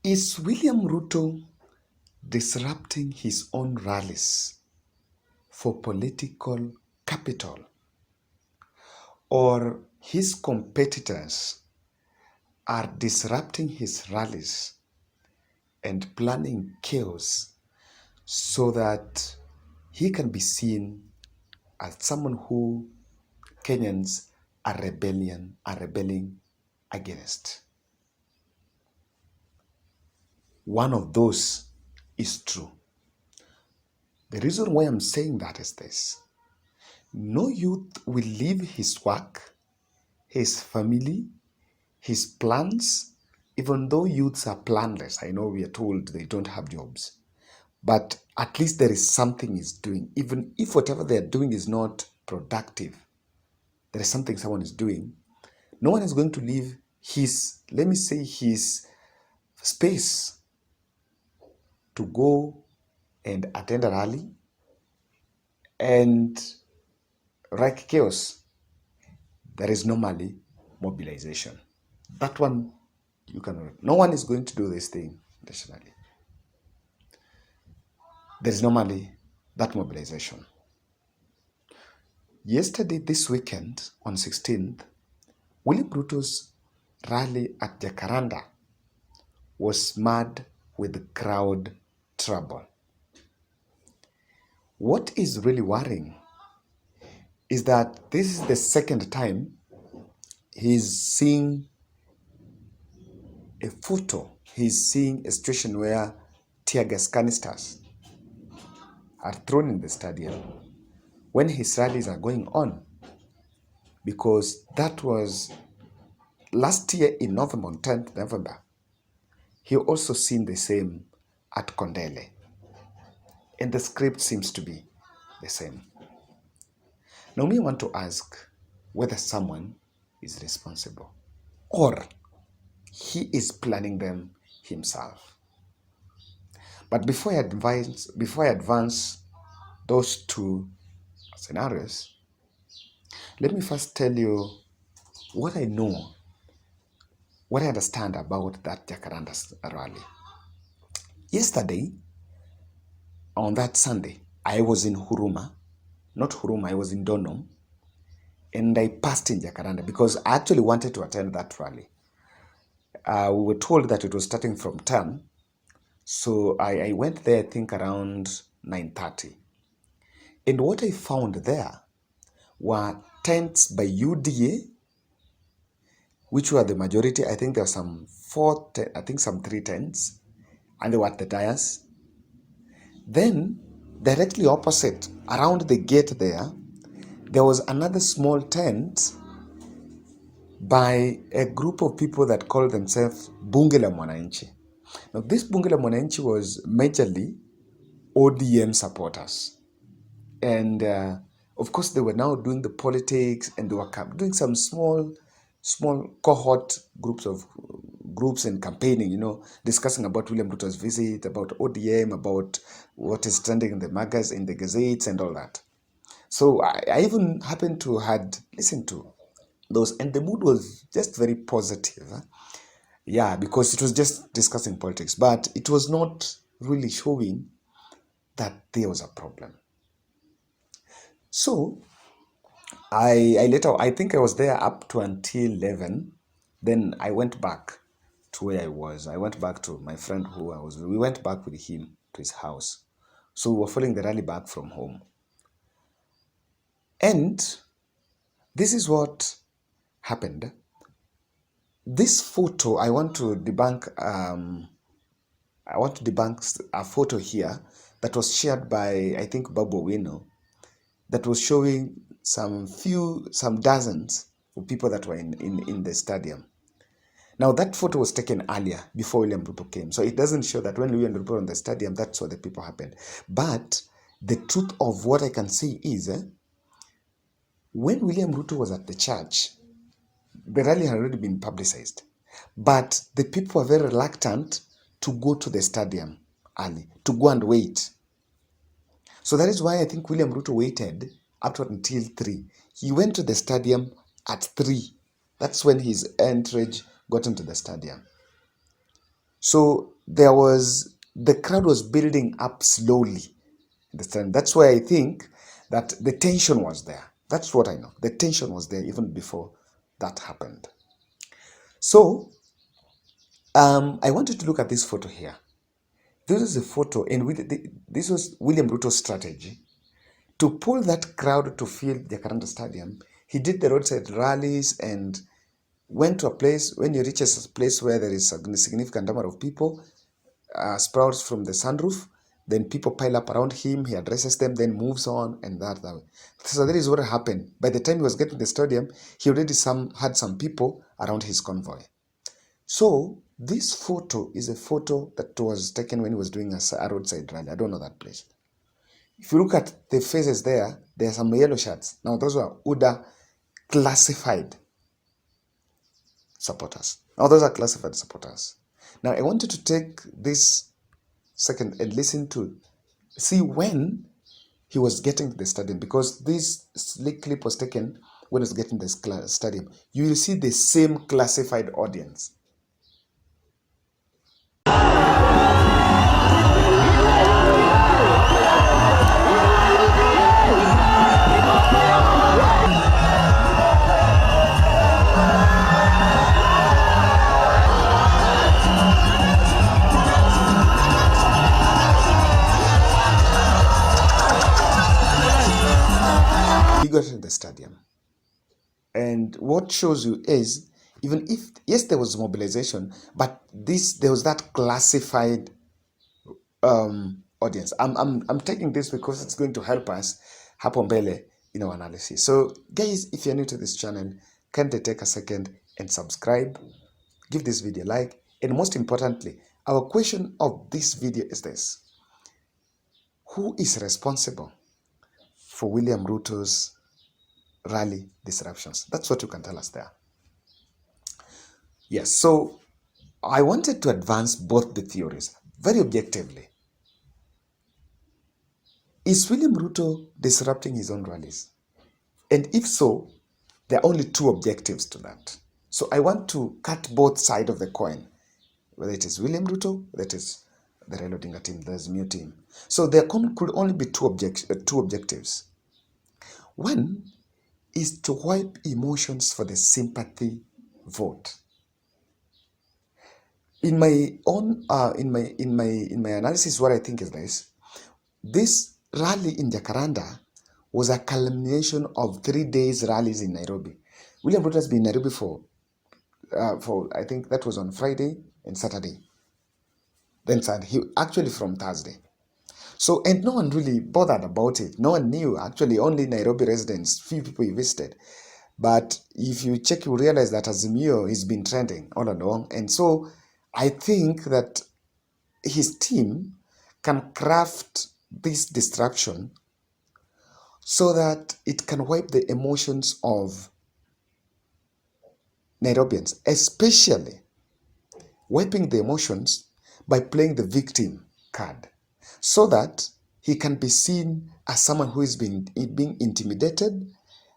Is William Ruto disrupting his own rallies for political capital, or his competitors are disrupting his rallies and planning chaos so that he can be seen as someone who Kenyans are rebelling against? One of those is true. The reason why I'm saying that is this: no youth will leave his work, his family, his plans, even though youths are planless. I know we are told they don't have jobs, but at least there is something he's doing. Even if whatever they're doing is not productive, there is something someone is doing. No one is going to leave his, let me say, his space to go and attend a rally and wreak chaos. There is normally mobilization. That one, you cannot. No one is going to do this thing nationally. There is normally that mobilization. Yesterday, this weekend, on 16th, William Ruto's rally at Jacaranda was marred with crowd trouble. What is really worrying is that this is the second time he's seeing a photo, he's seeing a situation where tear gas canisters are thrown in the stadium when his rallies are going on. Because that was last year in November, on 10th November. He also seen the same at Kondele. And the script seems to be the same. Now, me want to ask whether someone is responsible or he is planning them himself. But before I advance those two scenarios, let me first tell you what I know, what I understand about that Jacaranda rally. Yesterday, on that Sunday, I was in Huruma, not Huruma, I was in Donom, and I passed in Jacaranda because I actually wanted to attend that rally. We were told that it was starting from 10, so I went there, I think, around 9:30. And what I found there were tents by UDA, which were the majority. I think there were some some 3 tents, and they were at the dais. Then, directly opposite, around the gate there was another small tent by a group of people that called themselves Bunge la Mwananchi. Now, this Bunge la Mwananchi was majorly ODM supporters. And of course, they were now doing the politics, and they were doing some small cohort groups and campaigning, discussing about William Ruto's visit, about ODM, about what is trending in the magazines, in the gazettes, and all that. So I even happened to had listened to those, and the mood was just very positive. Yeah, because it was just discussing politics, but it was not really showing that there was a problem. So I think I was there up to until 11. Then I went back to where I was. I went back to my friend we went back with him to his house. So we were following the rally back from home. And this is what happened. This photo, I want to debunk a photo here that was shared by, I think, Babu Wino, that was showing some dozens of people that were in the stadium. Now, that photo was taken earlier, before William Ruto came. So it doesn't show that when William Ruto was in the stadium, that's what the people happened. But the truth of what I can say is, when William Ruto was at the church, the rally had already been publicized. But the people were very reluctant to go to the stadium early, to go and wait. So that is why I think William Ruto waited up until 3. He went to the stadium at 3. That's when his entourage got into the stadium. So the crowd was building up slowly. Understand? That's why I think that the tension was there. That's what I know. The tension was there even before that happened. So I wanted to look at this photo here. This is a photo, and this was William Ruto's strategy to pull that crowd to fill Jacaranda Stadium. He did the roadside rallies and went to a place. When he reaches a place where there is a significant number of people, sprouts from the sunroof, then people pile up around him, he addresses them, then moves on, and that way. So that is what happened. By the time he was getting to the stadium, he already had some people around his convoy. So this photo is a photo that was taken when he was doing a roadside rally. I don't know that place. If you look at the faces there are some yellow shirts. Now those were UDA classified supporters. Now those are classified supporters. Now I wanted to take this second and listen to see when he was getting to the stadium, because this slick clip was taken when he was getting to the stadium. You will see the same classified audience. He got into the stadium. And what shows you is, even if, yes, there was mobilization, but there was that classified audience. I'm taking this because it's going to help us hapo mbele in our analysis. So guys, if you're new to this channel, kindly take a second and subscribe, give this video a like, and most importantly, our question of this video is this: who is responsible for William Ruto's rally disruptions? That's what you can tell us there. Yes, so I wanted to advance both the theories very objectively. Is William Ruto disrupting his own rallies? And if so, there are only two objectives to that. So I want to cut both sides of the coin, whether it is William Ruto, that is the Raila Odinga team, the Azimio team. So there could only be two objectives. One is to wipe emotions for the sympathy vote. In my own in my analysis, what I think is this rally in Jacaranda was a culmination of 3 days rallies in Nairobi. William Ruto has been in Nairobi for I think that was on Friday and Saturday. Then Sunday, he actually from Thursday. So, and no one really bothered about it. No one knew. Actually, only Nairobi residents, few people he visited. But if you check, you realize that Azimio has been trending all along. And so I think that his team can craft this distraction so that it can wipe the emotions of Nairobians, especially wiping the emotions by playing the victim card, so that he can be seen as someone who is being intimidated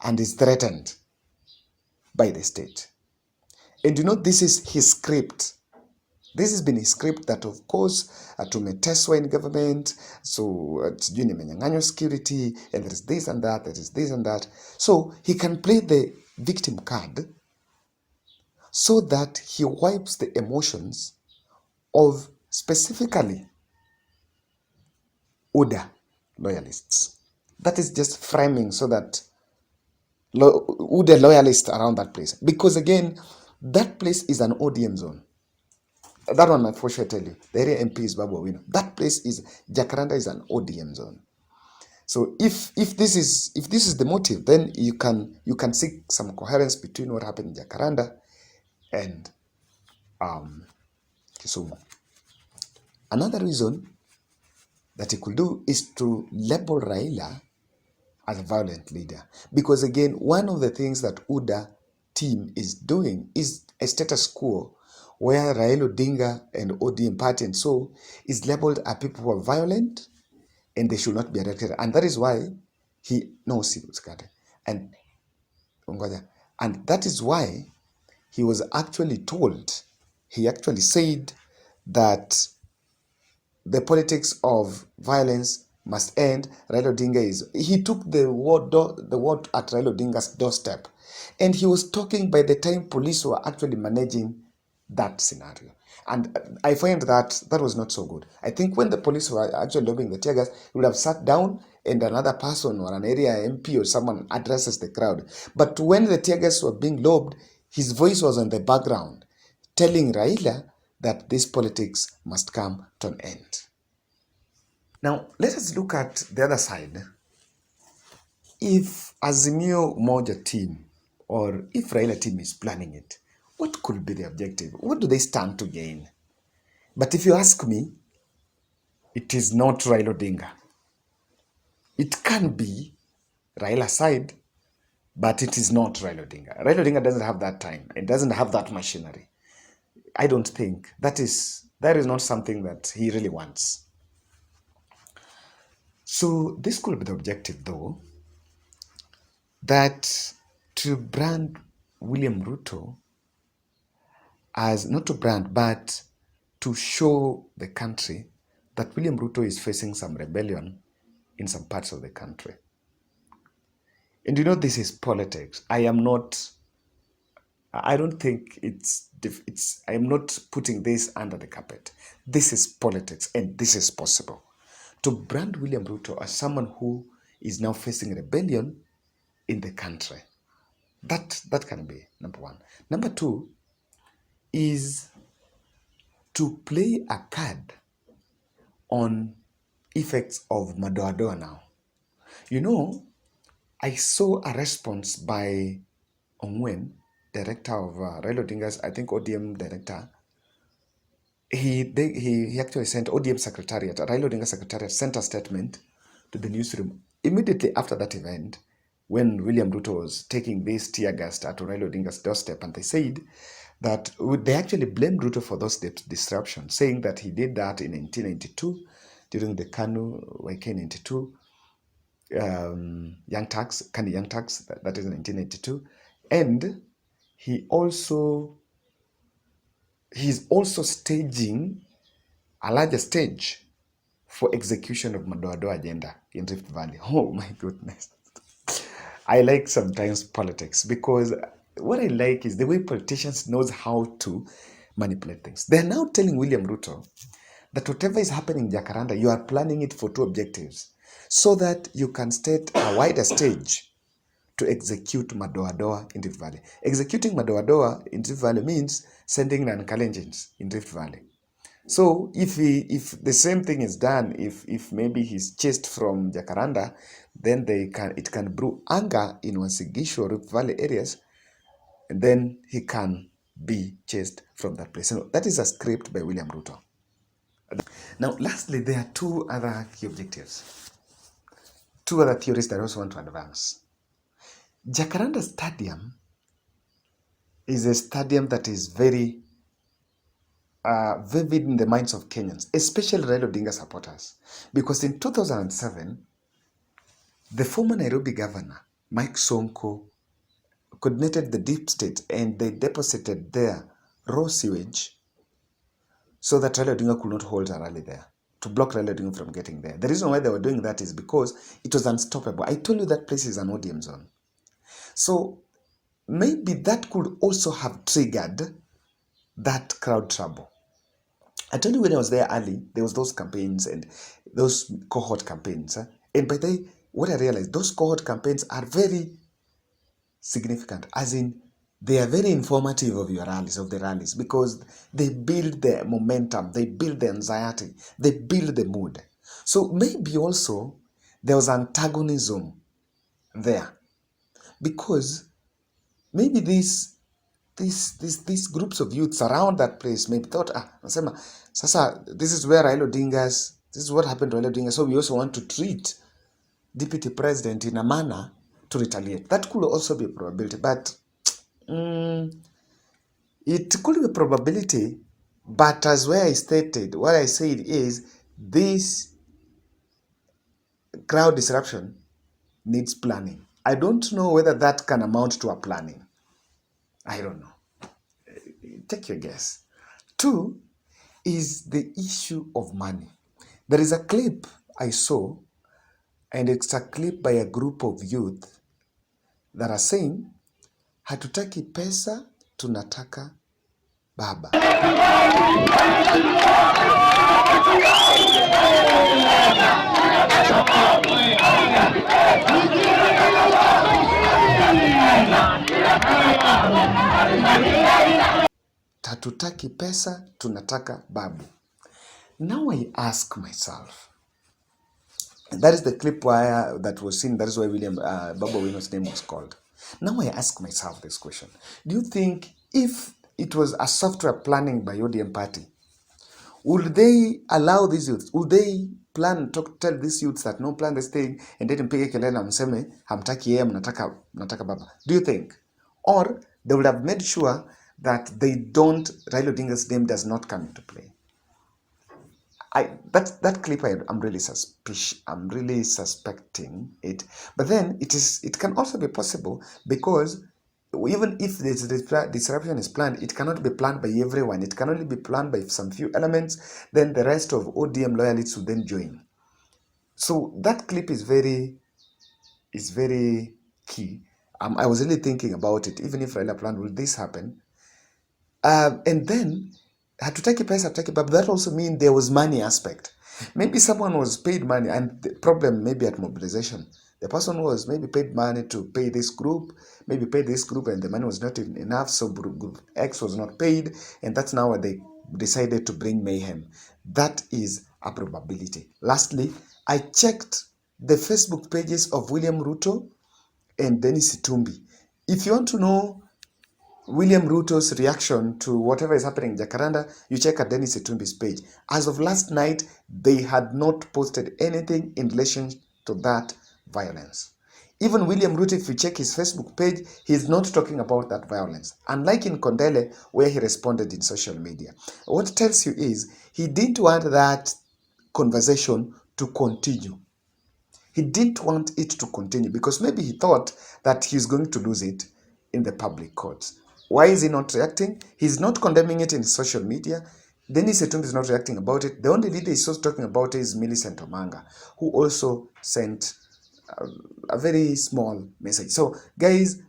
and is threatened by the state. And you know, this is his script. This has been his script that, of course, tumeteswa in government, so sijui nimenyang'anywa security, and there is this and that, there is this and that. So he can play the victim card so that he wipes the emotions of specifically UDA loyalists. That is just framing so that UDA loyalists around that place. Because again, that place is an ODM zone. That one might for sure tell you. The area MP is Babu Owino. That place is, Jacaranda is an ODM zone. So if this is the motive, then you can seek some coherence between what happened in Jacaranda and Kisumu. Another reason that he could do is to label Raila as a violent leader. Because again, one of the things that UDA team is doing is a status quo where Raila Odinga and ODM party and so is labeled as people who are violent and they should not be elected. And that is why and that is why he was actually told, he actually said that the politics of violence must end. Raila Odinga he took the word at Raila Odinga's doorstep, and he was talking by the time police were actually managing that scenario. And I find that was not so good. I think when the police were actually lobbing the tear gas, he would have sat down and another person or an area MP or someone addresses the crowd. But when the tear gas were being lobbed, his voice was on the background, telling Raila that this politics must come to an end. Now, let us look at the other side. If Azimio Moja team or if Raila team is planning it, what could be the objective? What do they stand to gain? But if you ask me, it is not Raila Odinga. It can be Raila side, but it is not Raila Odinga. Raila Odinga doesn't have that time. It doesn't have that machinery. I don't think that is not something that he really wants. So this could be the objective, though, that to brand William Ruto as, not to brand, but to show the country that William Ruto is facing some rebellion in some parts of the country. And you know, this is politics. I don't think I am not putting this under the carpet. This is politics and this is possible. To brand William Ruto as someone who is now facing rebellion in the country. That can be number one. Number two is to play a card on effects of madoadoa now. You know, I saw a response by Ongwen, director of Raila Odinga's, I think ODM director. He actually sent ODM secretariat, Raila Odinga secretariat, sent a statement to the newsroom immediately after that event when William Ruto was taking this tear gas at Raila Odinga's doorstep, and they said that they actually blamed Ruto for those disruptions, saying that he did that in 1992 during the KANU YK 92 Young Turks, KANU Young Turks, that is in 1982, and he's also staging a larger stage for execution of Madoado agenda in Rift Valley. Oh my goodness. I like sometimes politics because what I like is the way politicians knows how to manipulate things. They're now telling William Ruto that whatever is happening in Jacaranda, you are planning it for two objectives, so that you can state a wider stage to execute Madoadoa in Rift Valley. Executing Madoadoa in Rift Valley means sending non-Kalenjins in Rift Valley. So if the same thing is done, if maybe he's chased from Jacaranda, then it can brew anger in Wansigishu or Rift Valley areas, and then he can be chased from that place. So that is a script by William Ruto. Now, lastly, there are two other key objectives, two other theories that I also want to advance. Jacaranda Stadium is a stadium that is very vivid in the minds of Kenyans, especially Raila Odinga supporters, because in 2007, the former Nairobi governor, Mike Sonko, coordinated the deep state and they deposited there raw sewage so that Raila Odinga could not hold a rally there, to block Raila Odinga from getting there. The reason why they were doing that is because it was unstoppable. I told you that place is an ODM zone. So maybe that could also have triggered that crowd trouble. I told you when I was there early, there was those campaigns and those cohort campaigns. And by the way, what I realized, those cohort campaigns are very significant, as in they are very informative of your rallies, of the rallies, because they build the momentum, they build the anxiety, they build the mood. So maybe also there was antagonism there, because maybe these groups of youths around that place maybe thought, nasema, sasa, this is where Raila Odinga's, this is what happened to Raila Odinga, so we also want to treat Deputy President in a manner to retaliate. That could also be a probability, but it could be a probability, but as where I stated, what I said is this crowd disruption needs planning. I don't know whether that can amount to a planning. I don't know. Take your guess. Two, is the issue of money. There is a clip I saw, and it's a clip by a group of youth that are saying, hatutaki pesa, tunataka baba. Hatutaki pesa, tunataka babu. Now I ask myself, and that is the clip where that was seen, that is why Baba Wino's name was called. Now I ask myself this question. Do you think if it was a software planning by ODM party, would they allow these youths, would they tell these youths that no, plan this thing, and then mpige kelele na mseme hamtaki yeye, mnataka baba? Do you think? Or they would have made sure that Raila Odinga's name does not come into play? That clip, I'm really suspicious. I'm really suspecting it. But then it can also be possible, because even if this disruption is planned, it cannot be planned by everyone. It can only be planned by some few elements. Then the rest of ODM loyalists will then join. So that clip is very key. I was really thinking about it. Even if Raila planned, will this happen? And then hatutaki pesa, hatutaki, but that also means there was money aspect. Maybe someone was paid money, and the problem maybe at mobilization, the person was maybe paid money to pay this group, maybe paid this group, and the money was not enough, so group X was not paid, and that's now what they decided to bring mayhem. That is a probability. Lastly, I checked the Facebook pages of William Ruto and Dennis Itumbi. If you want to know William Ruto's reaction to whatever is happening in Jacaranda, you check at Dennis Itumbi's page. As of last night, they had not posted anything in relation to that violence. Even William Ruto, if you check his Facebook page, he's not talking about that violence. Unlike in Kondele, where he responded in social media. What it tells you is, he didn't want that conversation to continue. He didn't want it to continue because maybe he thought that he's going to lose it in the public courts. Why is he not reacting? He's not condemning it in social media. Dennis Itumbi is not reacting about it. The only leader he's also talking about is Millicent Omanga, who also sent a very small message. So, guys,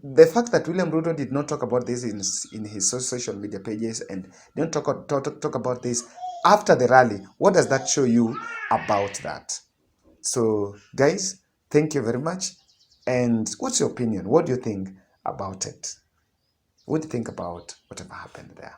the fact that William Ruto did not talk about this in his social media pages and didn't talk about this after the rally, what does that show you about that? So, guys, thank you very much. And what's your opinion? What do you think about it? What do you think about whatever happened there?